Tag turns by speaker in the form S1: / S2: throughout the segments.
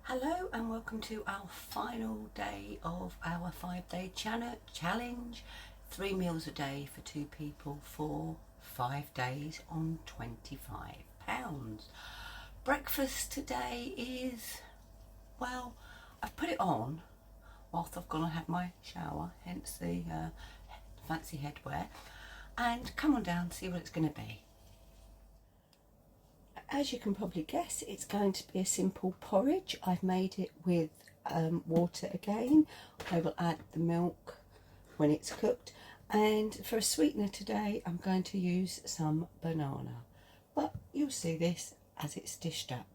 S1: Hello and welcome to our final day of our 5-day challenge. 3 meals a day for 2 people for 5 days on £25. Breakfast today is, well, I've put it on whilst I've gone and had my shower, hence the fancy headwear, and come on down to see what it's going to be. As you can probably guess, it's going to be a simple porridge. I've made it with water again. I will add the milk when it's cooked, and for a sweetener today I'm going to use some banana, but you'll see this as it's dished up.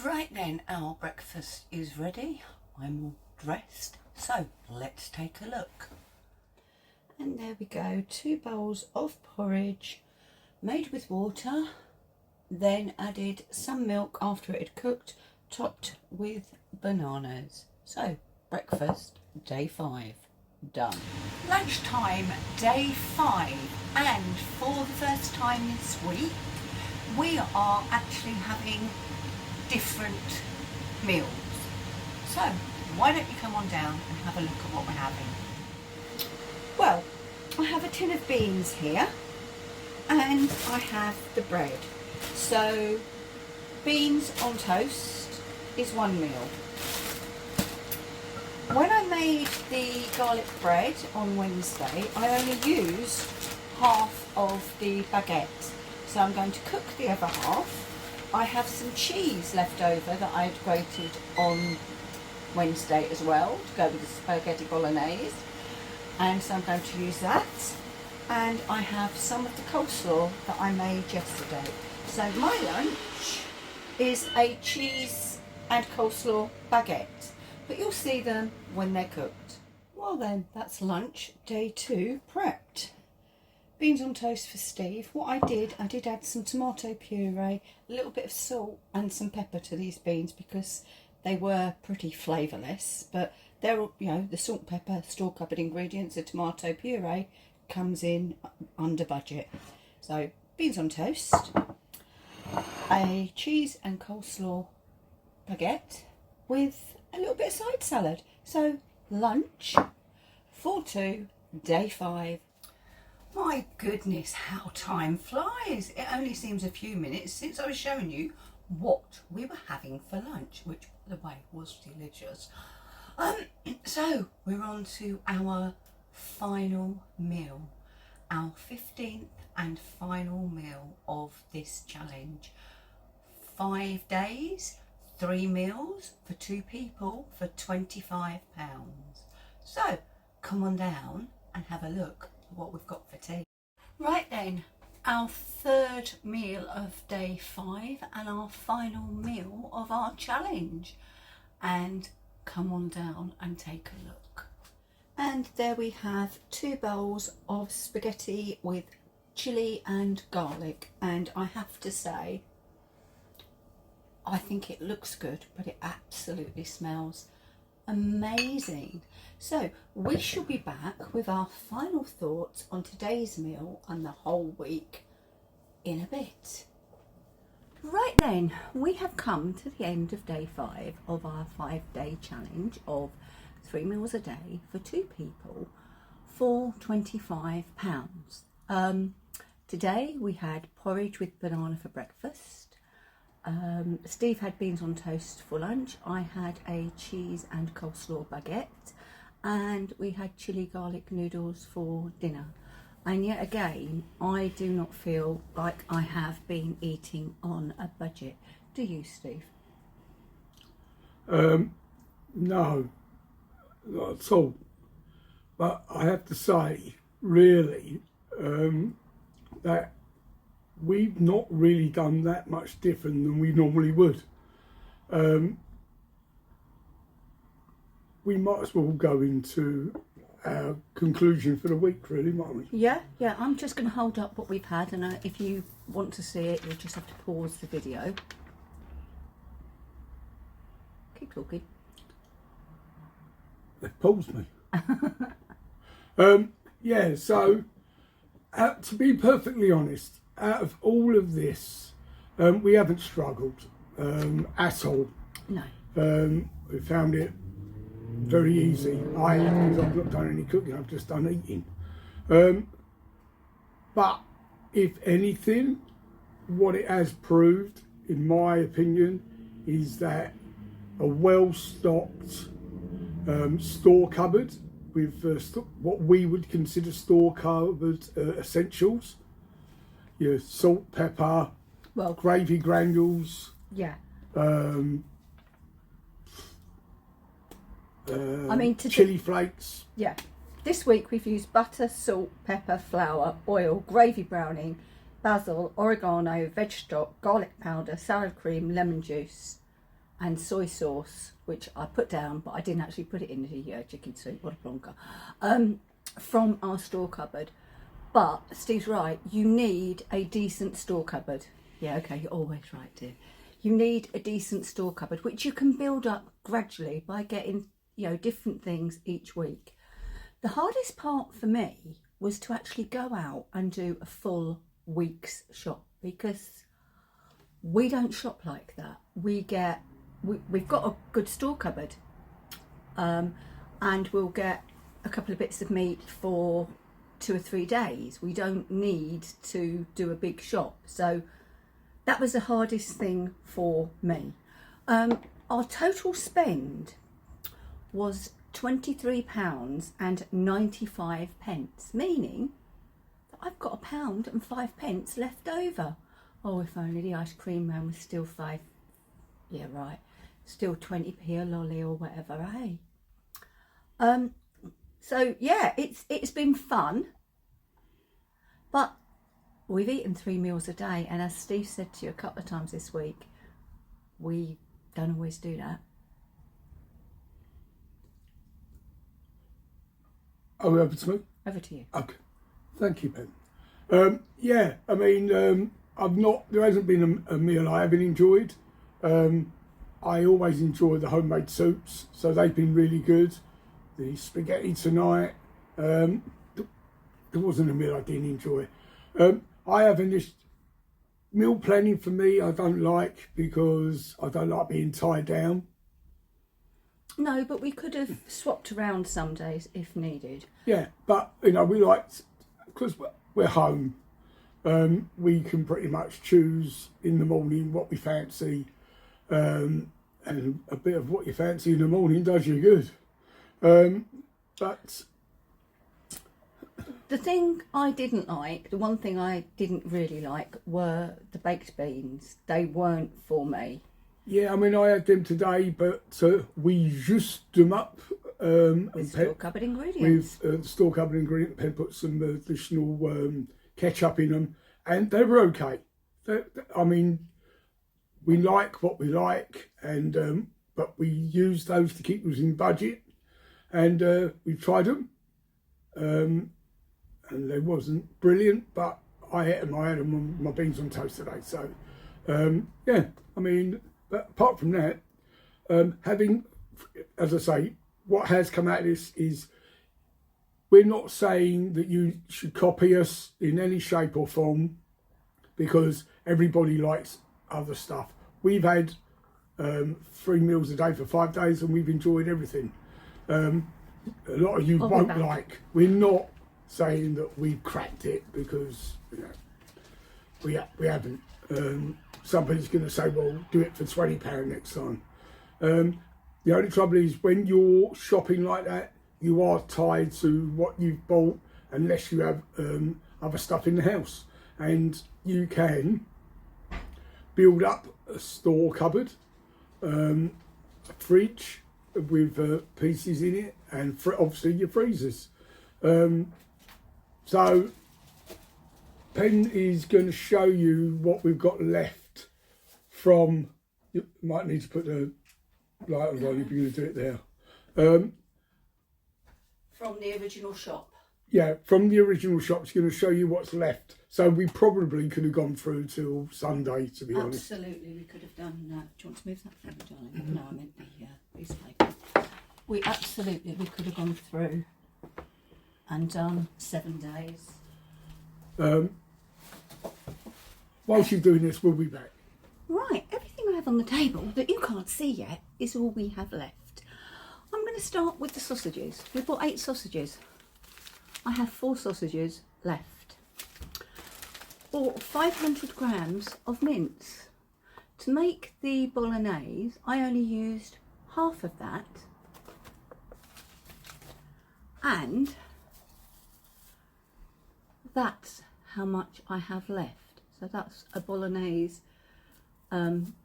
S1: Right then, our breakfast is ready. I'm all dressed, so let's take a look. And there we go, 2 bowls of porridge made with water, then added some milk after it had cooked, topped with bananas. So, breakfast, day 5, done. Lunchtime, day 5, and for the first time this week, we are actually having different meals. So, why don't you come on down and have a look at what we're having? Well, I have a tin of beans here, and I have the bread. So, beans on toast is one meal. When I made the garlic bread on Wednesday, I only used half of the baguette. So I'm going to cook the other half. I have some cheese left over that I'd grated on Wednesday as well to go with the spaghetti bolognese. And so I'm going to use that. And I have some of the coleslaw that I made yesterday. So my lunch is a cheese and coleslaw baguette, but you'll see them when they're cooked. Well then, that's lunch, day 2 prepped. Beans on toast for Steve. What I did add some tomato puree, a little bit of salt and some pepper to these beans because they were pretty flavourless, but they're, the salt, pepper, store cupboard ingredients. The tomato puree comes in under budget. So beans on toast, a cheese and coleslaw baguette with a little bit of side salad. So lunch for 2, day 5. My goodness, how time flies. It only seems a few minutes since I was showing you what we were having for lunch, which by the way was delicious. So we're on to our final meal, our 15th and final meal of this challenge. 5 days, 3 meals for 2 people for £25. So come on down and have a look at what we've got for tea. Right then, our 3rd meal of day 5 and our final meal of our challenge. And come on down and take a look. And there we have 2 bowls of spaghetti with chilli and garlic, and I have to say I think it looks good, but it absolutely smells amazing. So we shall be back with our final thoughts on today's meal and the whole week in a bit. Right then, we have come to the end of day 5 of our 5-day challenge of 3 meals a day for 2 people for £25. Today we had porridge with banana for breakfast. Steve had beans on toast for lunch. I had a cheese and coleslaw baguette, and we had chilli garlic noodles for dinner. And yet again, I do not feel like I have been eating on a budget. Do you, Steve?
S2: No, not at all. But I have to say, really, that we've not really done that much different than we normally would. We might as well go into our conclusion for the week, really, mightn't we?
S1: Yeah, I'm just going to hold up what we've had, and if you want to see it, you'll just have to pause the video. Keep talking.
S2: They paused me. Yeah, so to be perfectly honest, out of all of this, we haven't struggled at all.
S1: No.
S2: We found it very easy. I've not done any cooking, I've just done eating. But if anything, what it has proved, in my opinion, is that a well-stocked store cupboard with what we would consider store cupboard essentials, your salt, pepper,
S1: Well,
S2: gravy granules,
S1: yeah.
S2: I
S1: mean,
S2: chili flakes.
S1: Yeah. This week we've used butter, salt, pepper, flour, oil, gravy browning, basil, oregano, veg stock, garlic powder, salad cream, lemon juice and soy sauce, which I put down, but I didn't actually put it in the chicken soup. What a plonker. From our store cupboard. But Steve's right, you need a decent store cupboard. Yeah, okay, you're always right, dear. You need a decent store cupboard, which you can build up gradually by getting, different things each week. The hardest part for me was to actually go out and do a full week's shop, because we don't shop like that. We've got a good store cupboard, and we'll get a couple of bits of meat for 2 or 3 days. We don't need to do a big shop. So that was the hardest thing for me. Our total spend was £23.95, meaning that I've got £1.05 left over. Oh, if only the ice cream man was still 5. Yeah, right. Still 20p a lolly or whatever, eh? So yeah, it's been fun, but we've eaten 3 meals a day, and as Steve said to you a couple of times this week, we don't always do that.
S2: Are we over to me?
S1: Over to you.
S2: Okay, thank you, Ben. Yeah, I mean, there hasn't been a meal I haven't enjoyed. I always enjoy the homemade soups, so they've been really good. The spaghetti tonight, there wasn't a meal I didn't enjoy. I have meal planning for me, I don't like, because I don't like being tied down.
S1: No, but we could have swapped around some days if needed.
S2: Yeah, but we like, because we're home, we can pretty much choose in the morning what we fancy, and a bit of what you fancy in the morning does you good. But
S1: the thing I didn't like, the one thing I didn't really like, were the baked beans. They weren't for me.
S2: yeah, I mean, I had them today, but we juiced them up
S1: With store cupboard ingredients.
S2: with store cupboard ingredient. Pen put some additional ketchup in them, and they were okay. I mean, we like what we like, and but we use those to keep us in budget, and we tried them, and they wasn't brilliant, but I had them on my beans on toast today. So yeah, I mean, but apart from that, having, as I say, what has come out of this is, we're not saying that you should copy us in any shape or form, because everybody likes other stuff. We've had 3 meals a day for 5 days, and we've enjoyed everything. A lot of you won't like. We're not saying that we've cracked it, because we haven't. Somebody's going to say, well, do it for £20 next time. The only trouble is, when you're shopping like that, you are tied to what you've bought, unless you have other stuff in the house. And you can build up a store cupboard, a fridge with pieces in it, and obviously your freezers. So Pen is going to show you what we've got left from. You might need to put the light on if you're going to do it there.
S1: From the original shop.
S2: Yeah, from the original shop. It's going to show you what's left. So we probably could have gone through till Sunday, to be honest.
S1: Absolutely, we could have done that. Do you want to move that for me, darling? No, I meant the piece of paper. We could have gone through and done 7 days.
S2: Whilst you're doing this, we'll be back.
S1: Right, everything I have on the table that you can't see yet is all we have left. I'm going to start with the sausages. We bought 8 sausages. I have 4 sausages left. Bought 500 grams of mince. To make the bolognese, I only used half of that, and that's how much I have left. So that's a bolognese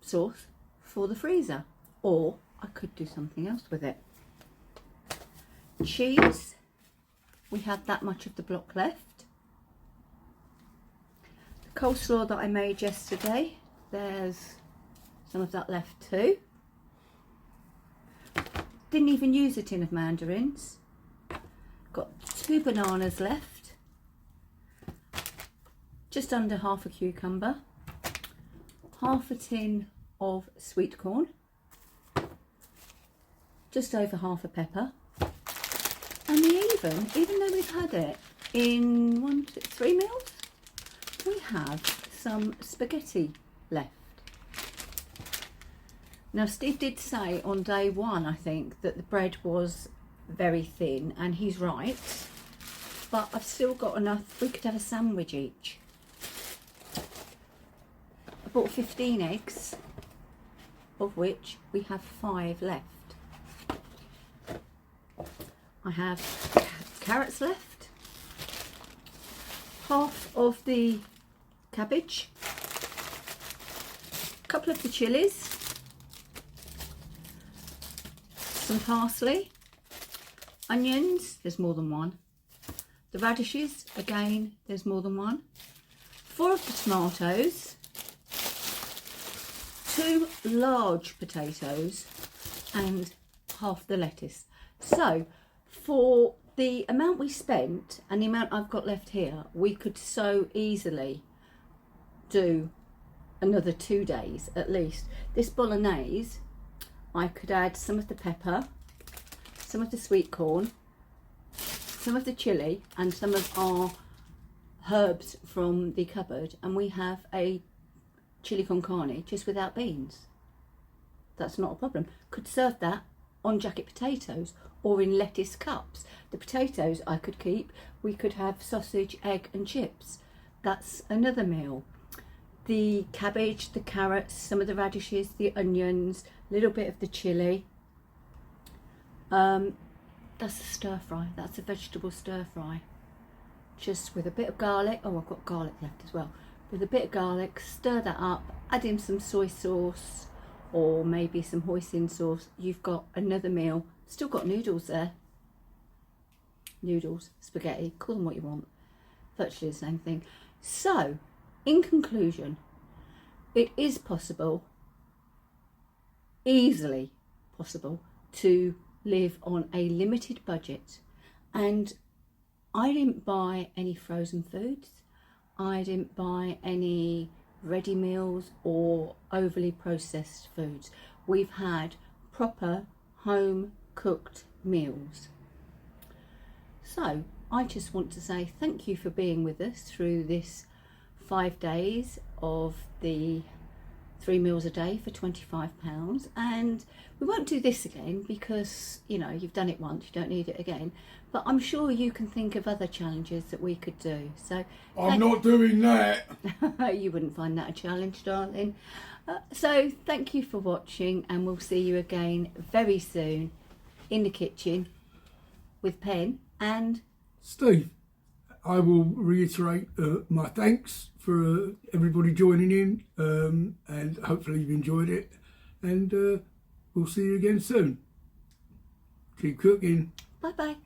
S1: sauce for the freezer, or I could do something else with it. Cheese, we had that much of the block left. The coleslaw that I made yesterday, there's some of that left too. Didn't even use a tin of mandarins. Got 2 bananas left. Just under half a cucumber. Half a tin of sweet corn. Just over half a pepper. And even though we've had it in 1, 2, 3 meals, we have some spaghetti left. Now, Steve did say on day 1, I think, that the bread was very thin, and he's right, but I've still got enough. We could have a sandwich each. I bought 15 eggs, of which we have 5 left. I have carrots left, half of the cabbage, a couple of the chilies, some parsley, onions, there's more than one, the radishes, again, there's more than one, 4 of the tomatoes, 2 large potatoes, and half the lettuce. So for the amount we spent and the amount I've got left here, we could so easily do another 2 days at least. This bolognese, I could add some of the pepper, some of the sweet corn, some of the chilli, and some of our herbs from the cupboard, and we have a chili con carne just without beans. That's not a problem. Could serve that on jacket potatoes or in lettuce cups. The potatoes I could keep. We could have sausage, egg and chips. That's another meal. The cabbage, the carrots, some of the radishes, the onions, a little bit of the chilli. That's a stir fry. That's a vegetable stir fry. Just with a bit of garlic. Oh, I've got garlic left as well. With a bit of garlic, stir that up, add in some soy sauce or maybe some hoisin sauce. You've got another meal. Still got noodles there. Noodles, spaghetti, call them what you want. Virtually the same thing. So, in conclusion, it is possible, easily possible, to live on a limited budget. And I didn't buy any frozen foods. I didn't buy any ready meals or overly processed foods. We've had proper home cooked meals. So I just want to say thank you for being with us through this 5 days of the 3 meals a day for £25, and we won't do this again because, you know, you've done it once, you don't need it again, but I'm sure you can think of other challenges that we could do. So
S2: I'm not doing that.
S1: You wouldn't find that a challenge, darling. So thank you for watching, and we'll see you again very soon in the kitchen with Pen and
S2: Steve. I will reiterate my thanks for everybody joining in, and hopefully you've enjoyed it, and we'll see you again soon. Keep cooking.
S1: bye bye.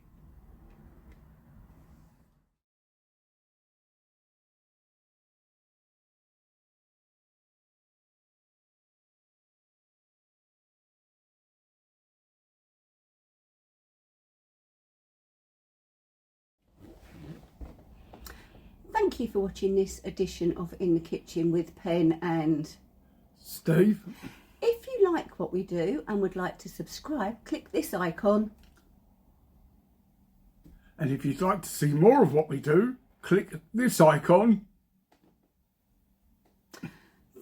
S1: Thank you for watching this edition of In the Kitchen with Pen and
S2: Steve.
S1: If you like what we do and would like to subscribe, click this icon.
S2: And if you'd like to see more of what we do, click this icon.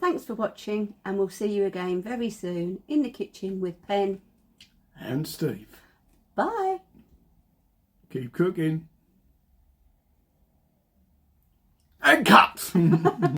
S3: Thanks for watching, and we'll see you again very soon in the kitchen with Pen
S2: And Steve.
S3: Bye.
S2: Keep cooking. And cut!